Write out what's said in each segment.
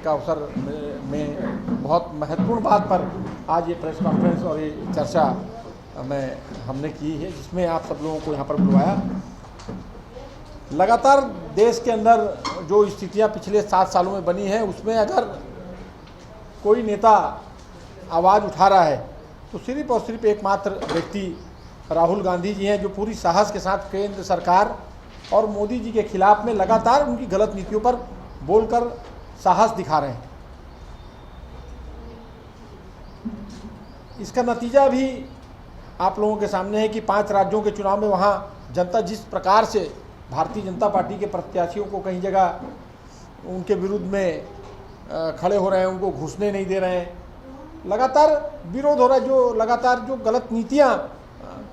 का अवसर में बहुत महत्वपूर्ण बात पर आज ये प्रेस कॉन्फ्रेंस और ये चर्चा हमने की है, जिसमें आप सब लोगों को यहाँ पर बुलवाया। लगातार देश के अंदर जो स्थितियाँ पिछले 7 सालों में बनी हैं, उसमें अगर कोई नेता आवाज़ उठा रहा है तो सिर्फ और सिर्फ एकमात्र व्यक्ति राहुल गांधी जी हैं, जो पूरी साहस के साथ केंद्र सरकार और मोदी जी के खिलाफ में लगातार उनकी गलत नीतियों पर बोलकर साहस दिखा रहे हैं। इसका नतीजा भी आप लोगों के सामने है कि 5 राज्यों के चुनाव में वहाँ जनता जिस प्रकार से भारतीय जनता पार्टी के प्रत्याशियों को कहीं जगह उनके विरुद्ध में खड़े हो रहे हैं, उनको घुसने नहीं दे रहे हैं, लगातार विरोध हो रहा है, जो लगातार जो गलत नीतियाँ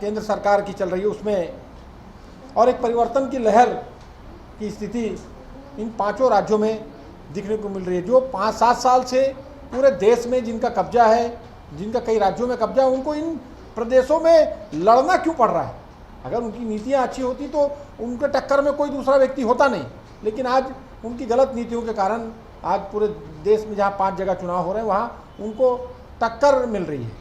केंद्र सरकार की चल रही है उसमें, और एक परिवर्तन की लहर की स्थिति इन 5 राज्यों में दिखने को मिल रही है। जो 5-7 साल से पूरे देश में जिनका कब्जा है, जिनका कई राज्यों में कब्जा है, उनको इन प्रदेशों में लड़ना क्यों पड़ रहा है? अगर उनकी नीतियाँ अच्छी होती तो उनके टक्कर में कोई दूसरा व्यक्ति होता नहीं, लेकिन आज उनकी गलत नीतियों के कारण आज पूरे देश में जहाँ 5 जगह चुनाव हो रहे हैं वहाँ उनको टक्कर मिल रही है।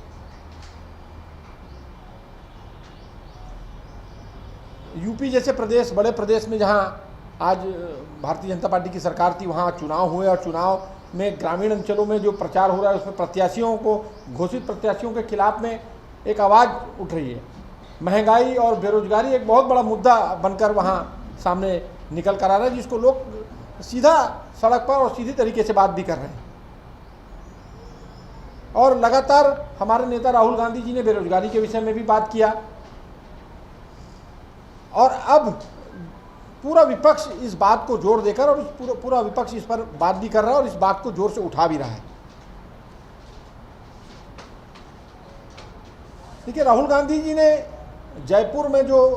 यूपी जैसे प्रदेश, बड़े प्रदेश में जहाँ आज भारतीय जनता पार्टी की सरकार थी, वहाँ चुनाव हुए और चुनाव में ग्रामीण अंचलों में जो प्रचार हो रहा है उसमें प्रत्याशियों को, घोषित प्रत्याशियों के खिलाफ में एक आवाज़ उठ रही है। महंगाई और बेरोजगारी एक बहुत बड़ा मुद्दा बनकर वहाँ सामने निकल कर आ रहा है, जिसको लोग सीधा सड़क पर और सीधी तरीके से बात भी कर रहे हैं। और लगातार हमारे नेता राहुल गांधी जी ने बेरोजगारी के विषय में भी बात किया, और अब पूरा विपक्ष इस बात को जोर देकर और पूरा विपक्ष इस पर बात भी कर रहा है और इस बात को जोर से उठा भी रहा है। देखिए, राहुल गांधी जी ने जयपुर में जो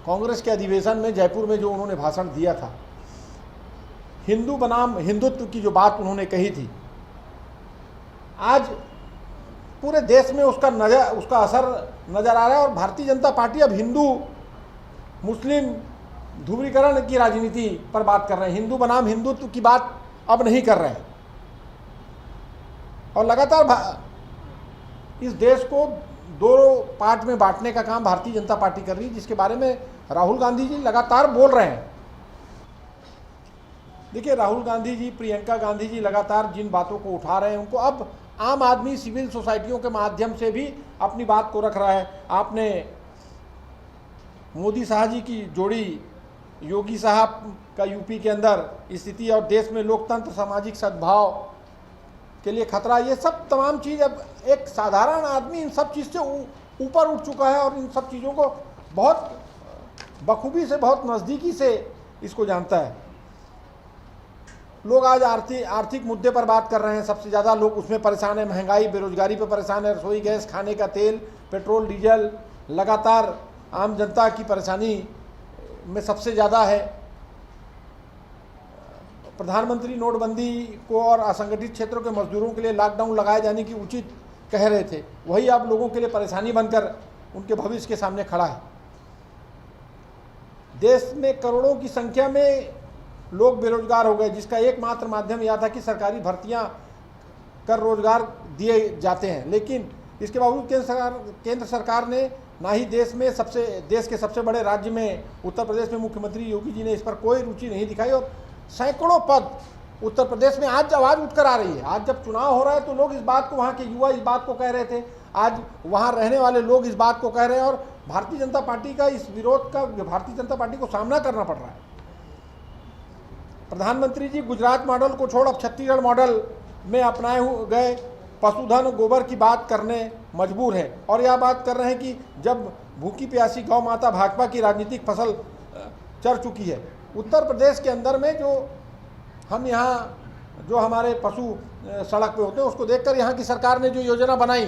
कांग्रेस के अधिवेशन में जयपुर में जो उन्होंने भाषण दिया था, हिंदू बनाम हिंदुत्व की जो बात उन्होंने कही थी, आज पूरे देश में उसका असर नजर आ रहा है। और भारतीय जनता पार्टी अब हिंदू मुस्लिम ध्रुवीकरण की राजनीति पर बात कर रहे हैं, हिंदू बनाम हिंदुत्व की बात अब नहीं कर रहे हैं। और लगातार इस देश को 2 पार्ट में बांटने का काम भारतीय जनता पार्टी कर रही है, जिसके बारे में राहुल गांधी जी लगातार बोल रहे हैं। देखिए, राहुल गांधी जी, प्रियंका गांधी जी लगातार जिन बातों को उठा रहे हैं, उनको अब आम आदमी सिविल सोसाइटियों के माध्यम से भी अपनी बात को रख रहा है। आपने मोदी साहब जी की जोड़ी, योगी साहब का यूपी के अंदर स्थिति और देश में लोकतंत्र, सामाजिक सद्भाव के लिए खतरा, ये सब तमाम चीज़, अब एक साधारण आदमी इन सब चीज़ से ऊपर उठ चुका है और इन सब चीज़ों को बहुत बखूबी से, बहुत नज़दीकी से इसको जानता है। लोग आज आर्थिक मुद्दे पर बात कर रहे हैं, सबसे ज़्यादा लोग उसमें परेशान है, महंगाई बेरोजगारी पर परेशान है, रसोई गैस, खाने का तेल, पेट्रोल डीजल लगातार आम जनता की परेशानी में सबसे ज़्यादा है। प्रधानमंत्री नोटबंदी को और असंगठित क्षेत्रों के मजदूरों के लिए लॉकडाउन लगाए जाने की उचित कह रहे थे, वही अब लोगों के लिए परेशानी बनकर उनके भविष्य के सामने खड़ा है। देश में करोड़ों की संख्या में लोग बेरोजगार हो गए, जिसका एकमात्र माध्यम यह था कि सरकारी भर्तियां कर रोजगार दिए जाते हैं, लेकिन इसके बावजूद केंद्र सरकार ने ना ही देश के सबसे बड़े राज्य में उत्तर प्रदेश में मुख्यमंत्री योगी जी ने इस पर कोई रुचि नहीं दिखाई, और सैकड़ों पद उत्तर प्रदेश में आज आवाज़ उठकर आ रही है। आज जब चुनाव हो रहा है तो लोग इस बात को, वहाँ के युवा इस बात को कह रहे थे, आज वहाँ रहने वाले लोग इस बात को कह रहे हैं, और भारतीय जनता पार्टी का इस विरोध का भारतीय जनता पार्टी को सामना करना पड़ रहा है। प्रधानमंत्री जी गुजरात मॉडल को छोड़ अब छत्तीसगढ़ मॉडल में अपनाए गए पशुधन गोबर की बात करने मजबूर है, और यह बात कर रहे हैं कि जब भूखी प्यासी गौ माता भाजपा की राजनीतिक फसल चर चुकी है। उत्तर प्रदेश के अंदर में जो हमारे पशु सड़क पे होते हैं, उसको देखकर यहाँ की सरकार ने जो योजना बनाई,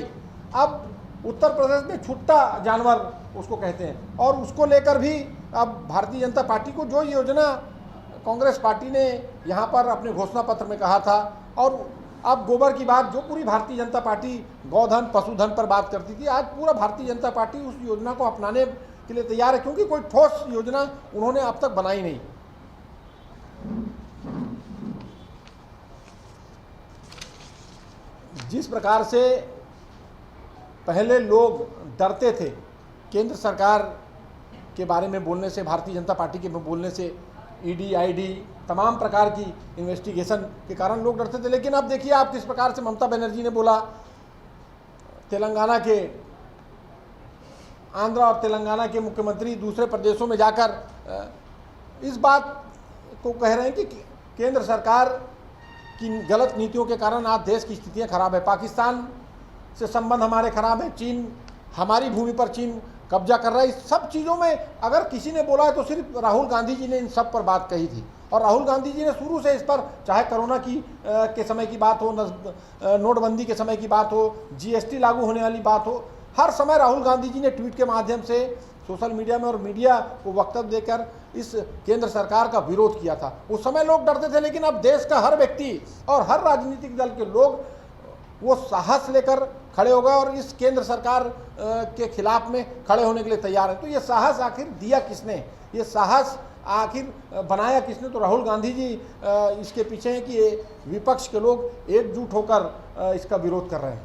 अब उत्तर प्रदेश में छुट्टा जानवर उसको कहते हैं, और उसको लेकर भी अब भारतीय जनता पार्टी को जो योजना कांग्रेस पार्टी ने यहाँ पर अपने घोषणा पत्र में कहा था, और अब गोबर की बात जो पूरी भारतीय जनता पार्टी गौधन पशुधन पर बात करती थी, आज पूरा भारतीय जनता पार्टी उस योजना को अपनाने के लिए तैयार है, क्योंकि कोई ठोस योजना उन्होंने अब तक बनाई नहीं। जिस प्रकार से पहले लोग डरते थे केंद्र सरकार के बारे में बोलने से, भारतीय जनता पार्टी के बोलने से, ईडी, आईडी, तमाम प्रकार की इन्वेस्टिगेशन के कारण लोग डरते थे, लेकिन अब देखिए आप किस प्रकार से ममता बनर्जी ने बोला, तेलंगाना के, आंध्र और तेलंगाना के मुख्यमंत्री दूसरे प्रदेशों में जाकर इस बात को कह रहे हैं कि केंद्र सरकार की गलत नीतियों के कारण आज देश की स्थितियां खराब है, पाकिस्तान से संबंध हमारे खराब है, चीन, हमारी भूमि पर चीन कब्जा कर रहा है। इस सब चीज़ों में अगर किसी ने बोला है तो सिर्फ राहुल गांधी जी ने इन सब पर बात कही थी, और राहुल गांधी जी ने शुरू से इस पर, चाहे कोरोना के समय की बात हो, नोटबंदी के समय की बात हो, जीएसटी लागू होने वाली बात हो, हर समय राहुल गांधी जी ने ट्वीट के माध्यम से सोशल मीडिया में और मीडिया को वक्तव्य देकर इस केंद्र सरकार का विरोध किया था। उस समय लोग डरते थे, लेकिन अब देश का हर व्यक्ति और हर राजनीतिक दल के लोग वो साहस लेकर खड़े हो गए और इस केंद्र सरकार के खिलाफ में खड़े होने के लिए तैयार है। तो ये साहस आखिर दिया किसने, ये साहस आखिर बनाया किसने? तो राहुल गांधी जी इसके पीछे हैं कि ये विपक्ष के लोग एकजुट होकर इसका विरोध कर रहे हैं।